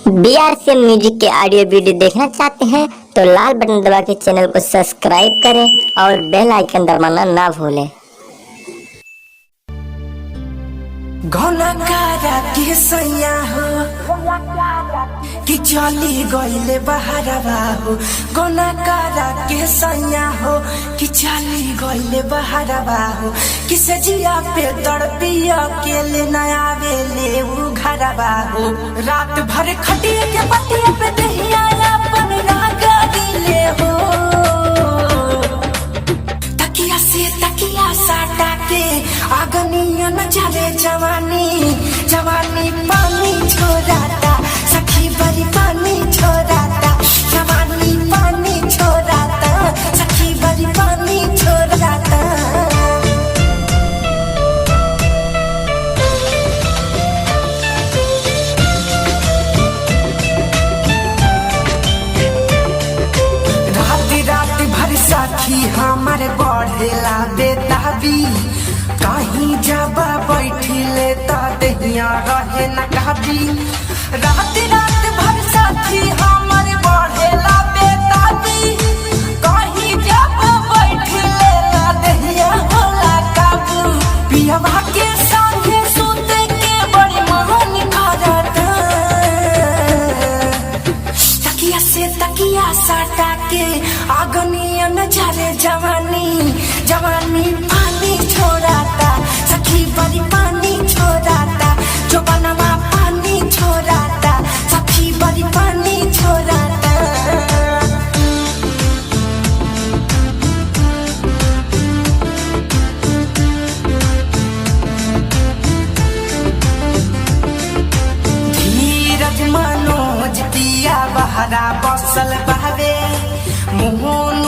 BRCM music के audio video देखना चाहते हैं तो लाल बटन दबा के चैनल को सब्सक्राइब करें और बेल आइकन दबाना ना भूलें। घनकारा के सैया हो कि चली गईले बहारवा हो, घनकारा के सैया हो कि चली गईले बहारवा हो, किसे जिया पे तड़पिया के ले नया बेले उ घरवा हो। रात भर खटिया के पटिया पे दहिया अपन रागा दिले हो, तकिया से तकिया साटा के आगनिया न चले जवानी जवानी पानी छोड़ाता, सखी बड़ी पानी छोड़ाता, जवानी पानी छोड़ाता, सखी बड़ी पानी छोड़ाता। रात भर साथी हमारे बढ़ेला बेताबी, कहीं जाबा बैठिले ता दहिया रहे न कहबी। रात भर साथी हमारे बढ़ेला बेताबी, कहीं जाबा बैठिले ता दहिया होला काबू। पियवा के संगे सुते के बड़ी मन करता, तकिया से तकिया साटा के आगनिया न चले जवानी जवानी पानी छोड़ाता, सखी बड़ी पानी छोड़ाता, जो बनवा पानी छोड़ाता, सखी बड़ी पानी छोड़ाता। धीरज मनोज दिया बहरा बसल बहवे, मोहन